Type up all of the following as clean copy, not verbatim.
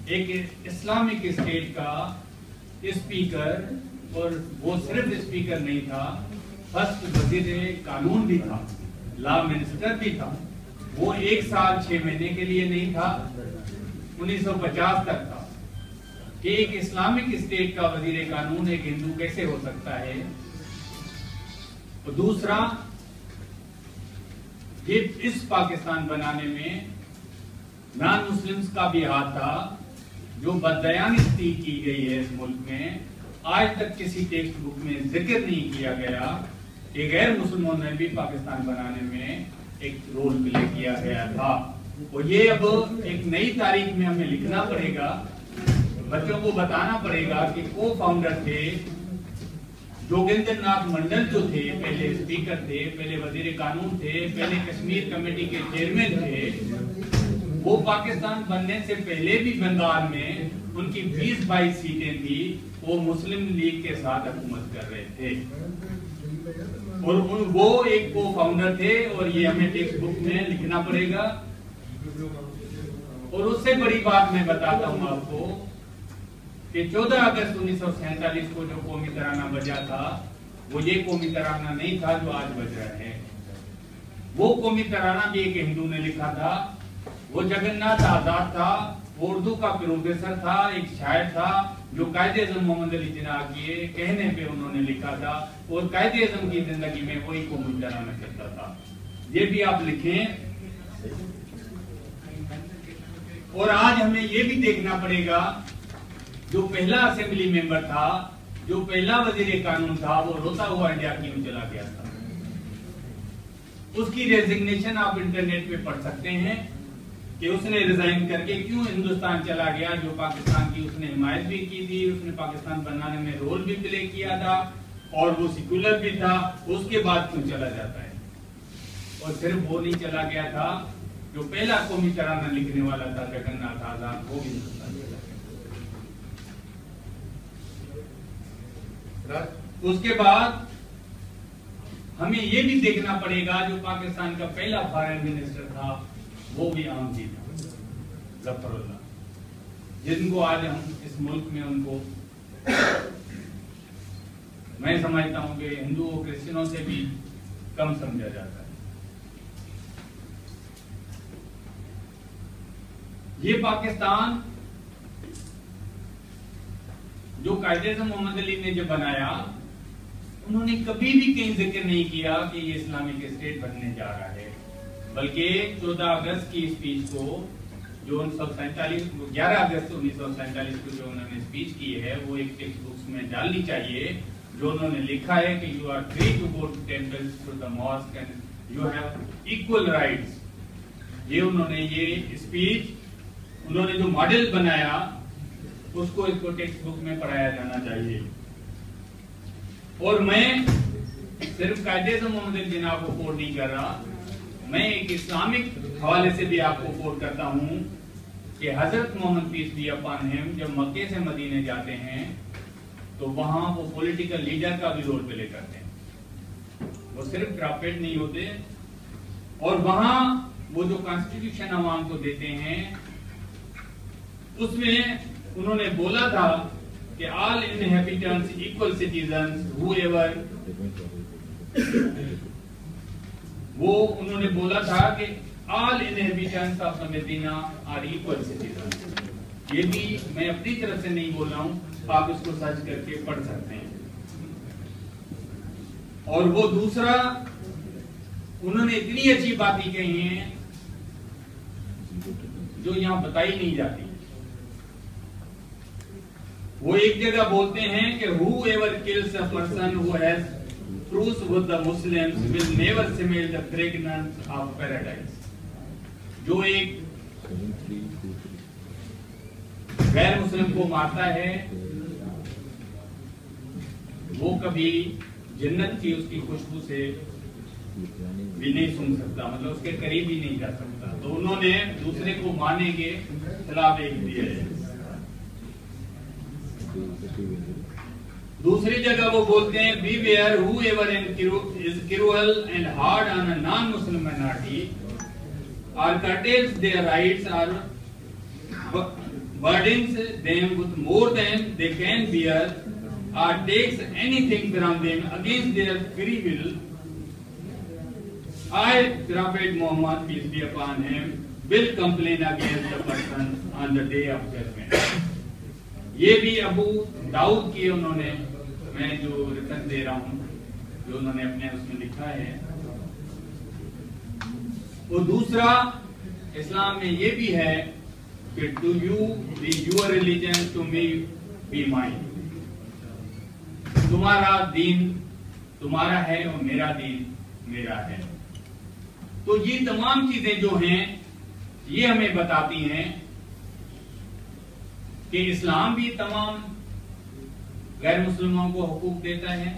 एक Islamic state का speaker, और वो सिर्फ स्पीकर नहीं था, फर्स्ट वजीर कानून भी था, लॉ मिनिस्टर भी था। वो 1 साल 6 महीने के लिए नहीं था, 1950 तक था। कि एक इस्लामिक स्टेट का वजीर कानून एक हिंदू कैसे हो सकता है? और दूसरा, ये इस पाकिस्तान बनाने में नॉन मुस्लिम्स का भी हाथ था। जो बदयानती की गई है इस मुल्क में, आज तक किसी टेक्स्ट बुक में जिक्र नहीं किया गया कि गैर मुसलमानों ने भी पाकिस्तान बनाने में एक रोल प्ले किया गया था। और ये अब एक नई तारीख में हमें लिखना पड़ेगा, बच्चों को बताना पड़ेगा कि को फाउंडर थे जोगेंद्र नाथ मंडल, जो थे पहले स्पीकर थे, पहले वजीर कानून थे, पहले कश्मीर कमेटी के चेयरमैन थे। वो पाकिस्तान बनने से पहले भी बंगाल में उनकी 20-22 सीटें थी, वो मुस्लिम लीग के साथ हुकूमत कर रहे थे और वो एक को फाउंडर थे। और ये हमें टेक्स्ट बुक में लिखना पड़ेगा। और उससे बड़ी बात मैं बताता हूं आपको कि 14 अगस्त 1947 को जो कौमी तराना बजा था, वो ये कौमी तराना नहीं था जो आज बज रहा है। वो कौमी तराना भी एक हिंदू ने लिखा था। वो जगन्नाथ आजाद था, वो उर्दू का प्रोफेसर था, एक शायर था, जो कायदे-ए-आज़म मोहम्मद अली जिन्ना के कहने पे उन्होंने लिखा था। और कायदे-ए-आज़म की जिंदगी में वही कौमी तराना करता था। ये भी आप लिखें। और आज हमें ये भी देखना पड़ेगा, जो पहला असेंबली मेंबर था, जो पहला वजीर कानून था, वो रोता हुआ इंडिया क्यों चला गया था? उसकी रेजिग्नेशन आप इंटरनेट पे पढ़ सकते हैं कि उसने रिजाइन करके क्यों हिंदुस्तान चला गया, जो पाकिस्तान की उसने हिमायत भी की थी, उसने पाकिस्तान बनाने में रोल भी प्ले किया था और वो सेक्युलर भी था। उसके बाद क्यों चला जाता है? और सिर्फ वो नहीं चला गया था, जो पहला कौमी तराना लिखने वाला था जगन्नाथ आजाद, वो भी हिंदुस्तान चला गया। उसके बाद हमें ये भी देखना पड़ेगा, जो पाकिस्तान का पहला फॉरेन मिनिस्टर था, वो भी आम जी था, जफरुल्लाह, जिनको आज हम इस मुल्क में उनको मैं समझता हूं कि हिंदुओं क्रिश्चियनों से भी कम समझा जाता है। ये पाकिस्तान जो कायदे-ए-आज़म मोहम्मद अली ने जब बनाया, उन्होंने कभी भी कहीं जिक्र नहीं किया कि ये इस्लामिक स्टेट बनने जा रहा है। बल्कि 14 अगस्त की स्पीच को, जो 11 अगस्त 1947 को जो उन्होंने स्पीच की है, वो एक टेक्स्ट बुक्स में डालनी चाहिए, जो उन्होंने लिखा है कि you are free to go to temples, to the mosque and you have equal rights. ये उन्होंने ये स्पीच, उन्होंने जो मॉडल बनाया, उसको इसको टेक्स्ट बुक में पढ़ाया जाना चाहिए। और मैं सिर्फ कायदे-ए-आज़म मोहम्मद अली जिन्ना को कोट नहीं कर रहा, मैं एक इस्लामिक हवाले से भी आपको कोट करता हूं कि Hazrat Muhammad peace be upon him जब मक्के से मदीने जाते हैं, तो वहां वो पॉलिटिकल लीडर का भी रोल प्ले करते हैं, वो सिर्फ प्रॉफिट नहीं होते। और वहां वो जो कॉन्स्टिट्यूशन अवाम को देते हैं, उसमें उन्होंने बोला था कि all inhabitants equal citizens however, वो उन्होंने बोला था कि all inhabitants of Medina are equal citizens. ये भी मैं अपनी तरफ से नहीं बोल रहा हूं, आप इसको सर्च करके पढ़ सकते हैं। और वो दूसरा, उन्होंने इतनी अच्छी बातें कही हैं जो यहां बताई नहीं जाती। वो एक जगह बोलते हैं कि whoever kills a person who has truce with the Muslims will never smell the fragrance of paradise। जो एक गैर मुस्लिम को मारता है, वो कभी जन्नत की उसकी खुशबू से भी नहीं सुन सकता, मतलब उसके करीब भी नहीं जा सकता। तो उन्होंने दूसरे को मारने के खिलाफ एक दिया है। दूसरी जगह वो बोलते हैं beware whoever is cruel and hard on a non-Muslim minority or curtails their rights or burdens them with more than they can bear, or takes anything from them against their free will, I, Prophet Muhammad, peace be upon him, will complain against the person on the day of judgment. ये भी अबू दाऊद की उन्होंने, मैं जो return दे रहा हूँ, जो उन्होंने अपने उसमें लिखा है। और दूसरा इस्लाम में ये भी है कि to you be your religion, to me be mine. तुम्हारा दीन तुम्हारा है और मेरा दीन मेरा है। तो ये तमाम चीजें जो हैं ये हमें बताती हैं कि इस्लाम भी तमाम गैर मुसलमानों को हुकूक देता है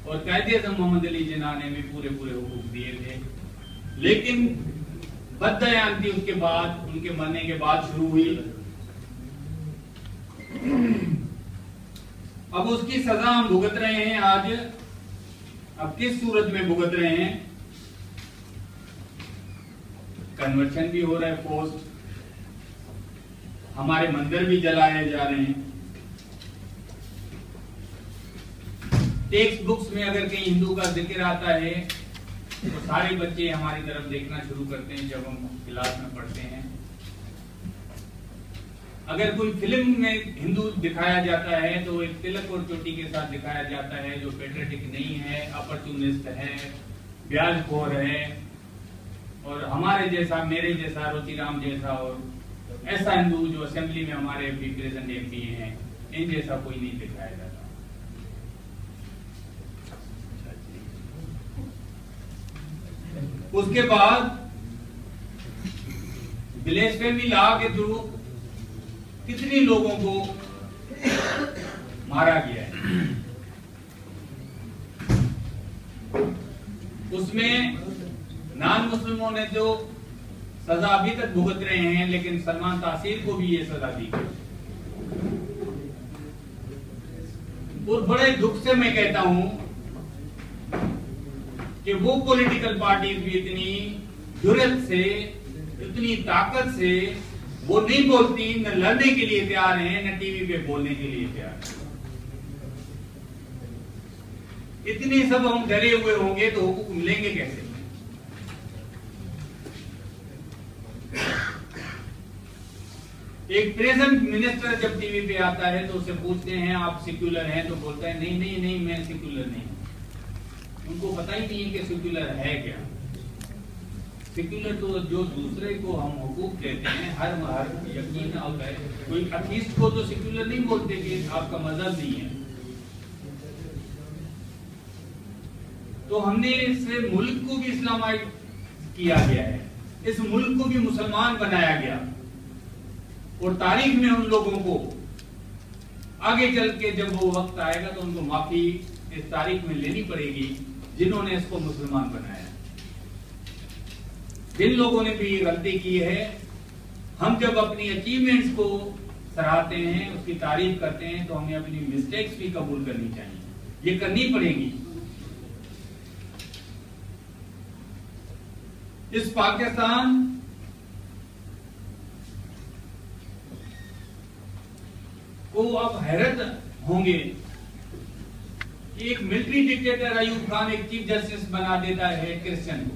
और कायदे-ए-आज़म मोहम्मद अली जिन्ना ने भी पूरे पूरे हुकूक दिए थे, लेकिन बददयानती उसके बाद, उनके मरने के बाद शुरू हुई। अब उसकी सजा हम भुगत रहे हैं आज। अब किस सूरत में भुगत रहे हैं? कन्वर्शन भी हो रहा है फोर्स्ड, हमारे मंदिर भी जलाए जा रहे हैं। टेक्स्ट बुक्स में अगर कहीं हिंदू का जिक्र आता है तो सारे बच्चे हमारी तरफ देखना शुरू करते हैं जब हम क्लास में पढ़ते हैं। अगर कोई फिल्म में हिंदू दिखाया जाता है तो एक तिलक और चोटी के साथ दिखाया जाता है, जो पेट्रियटिक नहीं है, अपॉर्चुनिस्ट है, ब्याजखोर है, और हमारे जैसा, मेरे जैसा, रोटीराम जैसा और ऐसा हिंदू जो असेंबली में हमारे भी प्रेजेंट एमपी हैं, इन जैसा कोई नहीं दिखाया जाता। उसके बाद ब्लेसफेमी लॉ के थ्रू कितने लोगों को मारा गया है। उसमें नॉन मुस्लिमों ने जो सजा अभी तक भुगत रहे हैं, लेकिन सलमान तासीर को भी ये सजा दी गई। और बड़े दुख से मैं कहता हूं कि वो पॉलिटिकल पार्टीज भी इतनी जुर्रत से, इतनी ताकत से वो नहीं बोलती, न लड़ने के लिए तैयार हैं, न टीवी पे बोलने के लिए तैयार हैं। इतने सब हम डरे हुए होंगे तो हुकूक मिलेंगे कैसे? एक प्रेजेंट मिनिस्टर जब टीवी पे आता है तो उसे पूछते हैं आप सेक्युलर हैं, तो बोलता है नहीं नहीं नहीं मैं सेक्युलर नहीं। उनको पता ही नहीं है कि सेक्युलर है क्या। सेक्युलर तो जो दूसरे को हम हुकूक देते हैं, हर यकीन होता है। कोई अथीस्ट को तो सेक्युलर नहीं बोलते कि आपका मजहब नहीं है। तो हमने इस मुल्क को भी इस्लामाइज किया गया है, इस मुल्क को भी मुसलमान बनाया गया, और तारीख में उन लोगों को आगे चल के जब वो वक्त आएगा तो उनको माफी इस तारीख में लेनी पड़ेगी जिन्होंने इसको मुसलमान बनाया। जिन लोगों ने भी गलती की है, हम जब अपनी अचीवमेंट्स को सराहते हैं, उसकी तारीफ करते हैं, तो हमें अपनी मिस्टेक्स भी कबूल करनी चाहिए, ये करनी पड़ेगी। इस पाकिस्तान को अब हैरत होंगे कि एक मिलिट्री डिक्टेटर अयूब खान एक चीफ जस्टिस बना देता है क्रिश्चियन को।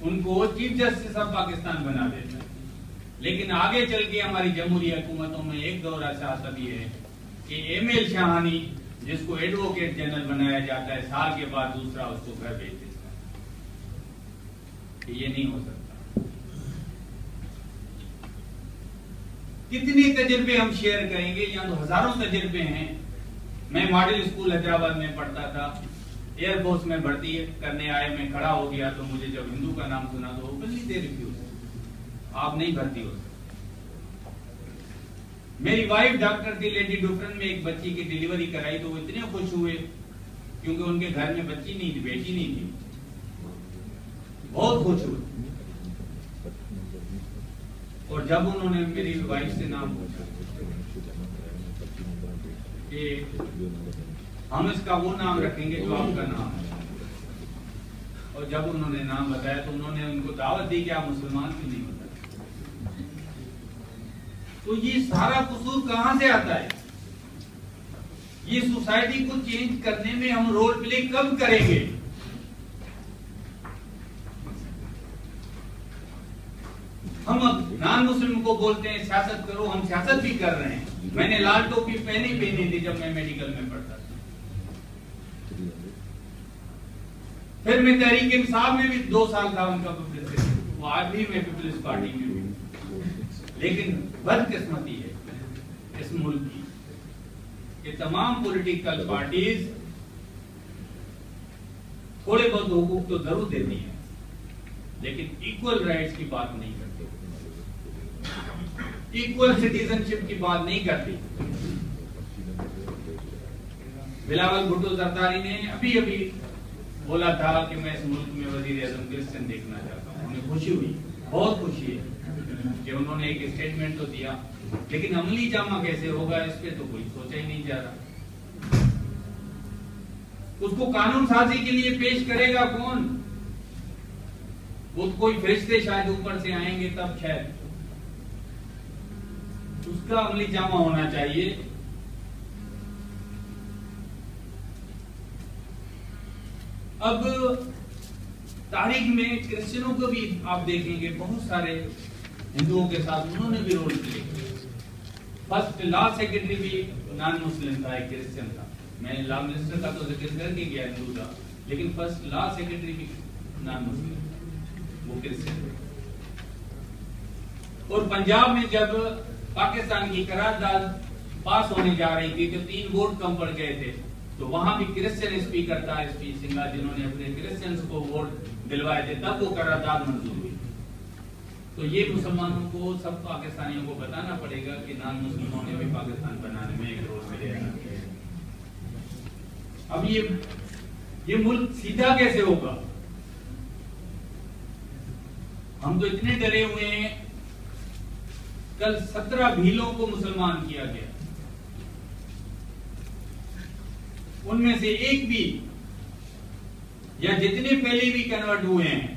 उनको चीफ जस्टिस ऑफ पाकिस्तान बना देता है। लेकिन आगे चल के हमारी जमहूरी हुकूमतों में एक दौर ऐसा आता भी है कि एमएल शाहानी, जिसको एडवोकेट जनरल बनाया जाता है, साल के बाद दूसरा उसको घर भेज देता है। ये नहीं हो सकता। कितने तजर्बे हम शेयर करेंगे? यहाँ तो हजारों तजर्बे हैं। मैं मॉडल स्कूल हैदराबाद में पढ़ता था, एयरफोर्स में भर्ती करने आए, मैं खड़ा हो गया तो मुझे जब हिंदू का नाम सुना तो ओपनली दे रिफ्यूज, आप नहीं भर्ती हो सकते। मेरी वाइफ डॉक्टर थी, लेडी डुफरन में एक बच्ची की डिलीवरी कराई तो वो इतने खुश हुए क्योंकि उनके घर में बच्ची नहीं थी, बेटी नहीं थी, बहुत खुश हुए। और जब उन्होंने मेरी वाइफ से नाम पूछा कि हम इसका वो नाम रखेंगे जो आपका नाम है, और जब उन्होंने नाम बताया तो उन्होंने उनको दावत दी कि आप मुसलमान क्यों नहीं होता। तो ये सारा कसूर कहां से आता है? ये सोसाइटी को चेंज करने में हम रोल प्ले कब करेंगे? हम अब नॉन मुस्लिम को बोलते हैं सियासत करो, हम सियासत भी कर रहे हैं। मैंने लाल टोपी पहनी थी जब मैं मेडिकल में पढ़ता था। फिर मैं तहरीक इंसाफ में भी 2 साल था उनका प्रेसिडेंट, वो आज भी मैं पीपल्स पार्टी में हूं। लेकिन बदकिस्मती है इस मुल्क की कि तमाम पॉलिटिकल पार्टीज थोड़े बहुत हुकूक तो जरूर देती हैं, लेकिन इक्वल राइट्स की बात नहीं करती, इक्वल सिटीजनशिप की बात नहीं करती। बिलावल भुट्टो जरदारी ने अभी अभी बोला था कि मैं इस मुल्क में वजीर आजम क्रिश्चियन देखना चाहता हूँ। उन्हें खुशी हुई, बहुत खुशी है कि उन्होंने एक स्टेटमेंट तो दिया, लेकिन अमली जामा कैसे होगा इस पे तो कोई सोचा ही नहीं जा रहा। उसको कानून साजी के लिए पेश करेगा कौन? वो कोई फरिश्ते शायद ऊपर से आएंगे तब शायद उसका अमली जामा होना चाहिए। अब तारीख में क्रिश्चियनों को भी आप देखेंगे, बहुत सारे हिंदुओं के साथ उन्होंने भी रोल प्ले किया। फर्स्ट लॉ सेक्रेटरी भी नॉन मुस्लिम था, एक क्रिश्चियन था। मैं लॉ मिनिस्टर का तो जिक्र करके गया, हिंदू था, लेकिन फर्स्ट लॉ सेक्रेटरी भी नॉन मुस्लिम, वो क्रिश्चियन। और पंजाब में जब पाकिस्तान की करारदाद पास होने जा रही थी तो 3 वोट कम पड़ गए थे, तो वहां भी क्रिश्चियन स्पीकर था SP सिंघा, जिन्होंने अपने क्रिश्चियंस को वोट दिलवाए थे, तब वो करारदाद मंजूर हुई। तो ये मुसलमानों को, सब पाकिस्तानियों को बताना पड़ेगा कि नॉन मुस्लिमों ने भी पाकिस्तान बनाने में एक रोल प्ले। अब ये मुल्क सीधा कैसे होगा? हम तो इतने डरे हुए हैं। कल 17 भीलों को मुसलमान किया गया, उनमें से एक भी या जितने पहले भी कन्वर्ट हुए हैं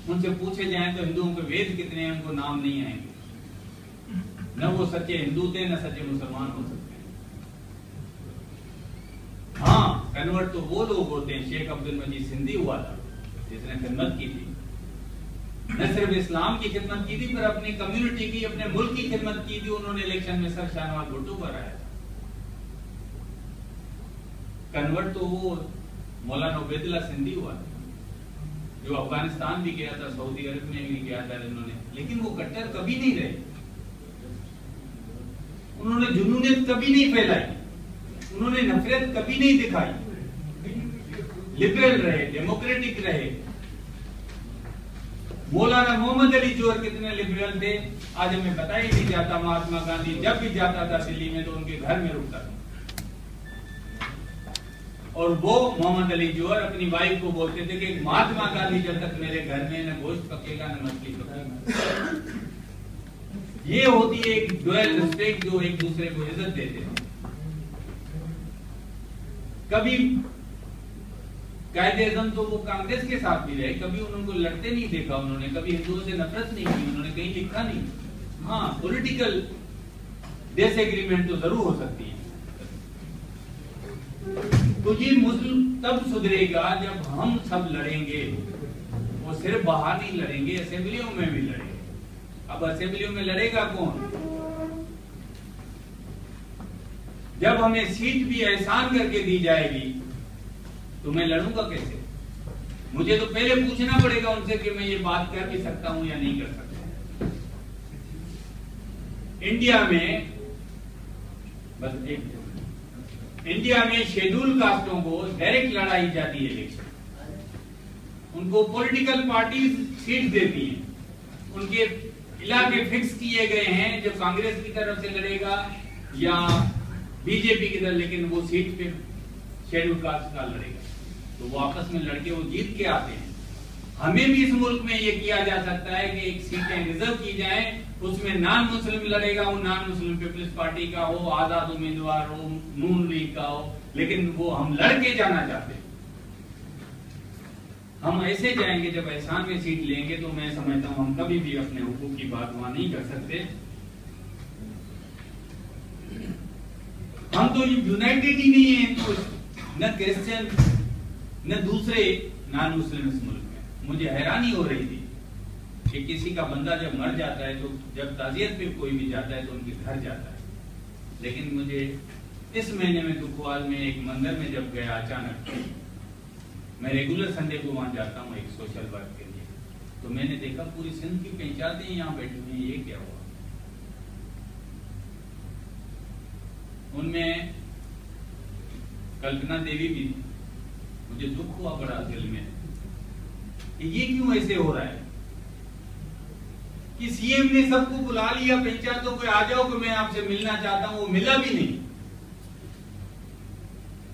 उनसे पूछे जाएं तो हिंदुओं के वेद कितने हैं, उनको नाम नहीं आएंगे। न वो सच्चे हिंदू थे न सच्चे मुसलमान हो सकते हैं। हाँ, कन्वर्ट तो वो लोग होते हैं। शेख अब्दुल मजीद सिंधी हुआ था जिसने खिदमत की थी, न सिर्फ इस्लाम की खिदमत की थी पर अपनी कम्युनिटी की, अपने मुल्क की खिदमत की थी। उन्होंने इलेक्शन में सर शाहनवाज भुट्टो को हराया था। कन्वर्ट तो वो मौलाना उबैदुल्लाह सिंधी हुआ था, जो अफगानिस्तान भी गया था, सऊदी अरब में भी गया था इन्होंने, लेकिन वो कट्टर कभी नहीं रहे। उन्होंने जुनूनियत कभी नहीं फैलाई, उन्होंने नफरत कभी नहीं दिखाई, लिबरल रहे, डेमोक्रेटिक रहे। मौलाना मोहम्मद अली जोहर कितने लिबरल थे आज हमें पता ही नहीं जाता। महात्मा गांधी जब भी जाता था दिल्ली में तो उनके घर में रुकता था, और वो मोहम्मद अली जोहर अपनी वाइफ को बोलते थे कि महात्मा गांधी जब तक मेरे घर में न गोश्त पकेगा न मछली पकेगा। ये होती है एक ड्यूअल रिस्पेक्ट, जो एक दूसरे को इज्जत देते हैं। कभी कायदे-ए-आज़म तो वो कांग्रेस के साथ भी रहे, कभी उनको लड़ते नहीं देखा उन्होंने, कभी हिंदुओं से नफरत नहीं की उन्होंने, कहीं लिखा नहीं। हाँ, पॉलिटिकल डिसएग्रीमेंट तो जरूर हो सकती है। तो ये मुस्लिम तब सुधरेगा जब हम सब लड़ेंगे। वो सिर्फ बाहर नहीं लड़ेंगे, असेंबलियों में भी लड़ेंगे। अब असेंबलियों में लड़ेगा कौन? जब हमें सीट भी एहसान करके दी जाएगी तो मैं लड़ूंगा कैसे? मुझे तो पहले पूछना पड़ेगा उनसे कि मैं ये बात कर भी सकता हूं या नहीं कर सकता। इंडिया में बस एक इंडिया में शेड्यूल कास्टों को डायरेक्ट लड़ाई जाती है इलेक्शन। उनको पॉलिटिकल पार्टी सीट देती हैं, उनके इलाके फिक्स किए गए हैं, जो कांग्रेस की तरफ से लड़ेगा या बीजेपी की तरफ, लेकिन वो सीट पे शेड्यूल कास्ट का लड़ेगा। तो वो आपस में लड़के वो जीत के आते हैं। हमें भी इस मुल्क में ये किया जा सकता है कि एक सीटें रिजर्व की जाएं, उसमें नॉन मुस्लिम लड़ेगा, वो नॉन मुस्लिम पीपल्स पार्टी का हो, आजाद उम्मीदवार हो, नून लीग का हो, लेकिन वो हम लड़के जाना चाहते हैं। हम ऐसे जाएंगे जब एहसान में सीट लेंगे तो मैं समझता हूं हम कभी भी अपने हुकूक की बात वहां नहीं कर सकते। हम तो यूनाइटेड ही नहीं है, तो न क्रिश्चियन न दूसरे नॉन मुस्लिम इस मुल्क में। मुझे हैरानी हो रही थी कि किसी का बंदा जब मर जाता है तो जब ताजियत पे कोई भी जाता है तो उनके घर जाता है, लेकिन मुझे इस महीने में दुखवाल में एक मंदिर में जब गया अचानक, मैं रेगुलर संडे को वहां जाता हूँ एक सोशल वर्क के लिए, तो मैंने देखा पूरी सिंध की पंचायतें यहाँ बैठी हुई, ये क्या हुआ। उनमें कल्पना देवी भी थी। मुझे दुख हुआ बड़ा दिल में कि ये क्यों ऐसे हो रहा है कि सीएम ने सबको बुला लिया, पंचायतों को आ जाओ कि मैं आपसे मिलना चाहता हूं, वो मिला भी नहीं।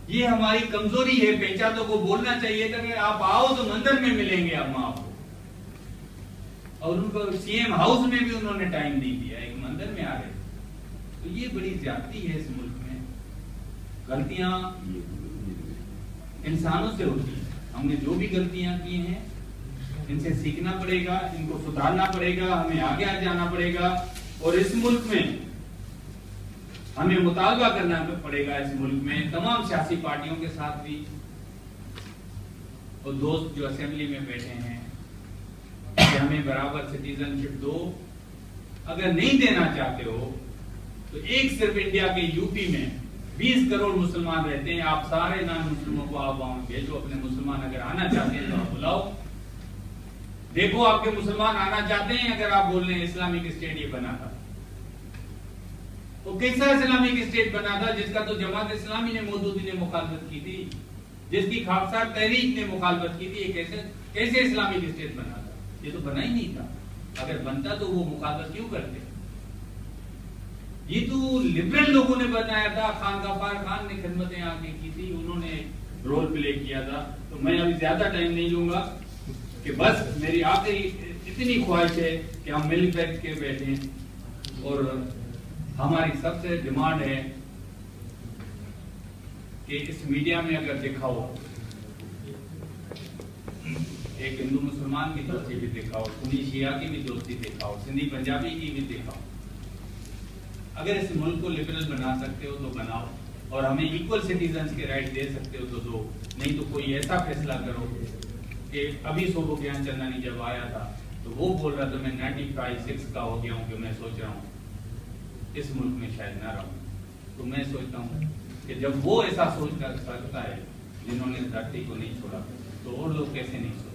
ये हमारी कमजोरी है, पंचायतों को बोलना चाहिए था कि आप आओ तो मंदिर में मिलेंगे हम आपको, और उनको सीएम हाउस में भी उन्होंने टाइम नहीं दिया, एक मंदिर में आ रहे। तो ये बड़ी ज्यादती है इस मुल्क में। गलतियां इंसानों से होती है, हमने जो भी गलतियां की हैं इनसे सीखना पड़ेगा, इनको सुधारना पड़ेगा, हमें आगे जाना पड़ेगा, और इस मुल्क में हमें मुतालबा करना पड़ेगा, इस मुल्क में तमाम सियासी पार्टियों के साथ भी, और दोस्त जो असेंबली में बैठे हैं कि हमें बराबर सिटीजनशिप दो। अगर नहीं देना चाहते हो तो एक सिर्फ इंडिया के यूपी में 20 करोड़ मुसलमान रहते हैं, आप सारे नॉन मुस्लिमों को आप वहां भेजो, अपने मुसलमान अगर आना चाहते हैं तो आप बुलाओ, देखो आपके मुसलमान आना चाहते हैं। अगर आप बोल रहे हैं इस्लामिक स्टेट ये बना था, तो कैसा इस्लामिक स्टेट बना था जिसका तो जमात इस्लामी ने मौदूदी ने मुखालफत की थी, जिसकी खाकसार तहरीक ने मुखालफत की थी, कैसे इस्लामिक स्टेट बना था? ये तो बना ही नहीं था। अगर बनता तो वो मुखालफत क्यों करते? ये तो लिबरल लोगों ने बनाया था, खान गफ्फार खान ने खिदमतें आगे की थी, उन्होंने रोल प्ले किया था। तो मैं अभी ज्यादा टाइम नहीं लूंगा कि बस मेरी आखिरी इतनी ख्वाहिश है कि हम मिल बैठ के बैठें, और हमारी सबसे डिमांड है कि इस मीडिया में अगर दिखाओ, एक हिंदू मुसलमान की दोस्ती भी दिखाओ, सुन्नी शिया की भी दोस्ती दिखाओ, सिंधी पंजाबी की भी दिखाओ। अगर इस मुल्क को लिबरल बना सकते हो तो बनाओ, और हमें इक्वल सिटीजन्स के राइट दे सकते हो तो दो, नहीं तो कोई ऐसा फैसला करो कि अभी सोबो ज्ञान चंदानी जब आया था तो वो बोल रहा था मैं 95-6 का हो गया हूँ कि मैं सोच रहा हूँ इस मुल्क में शायद ना रहूं। तो मैं सोचता हूँ कि जब वो ऐसा सोच कर सकता है जिन्होंने धरती को नहीं छोड़ा, तो और लोग कैसे नहीं सोच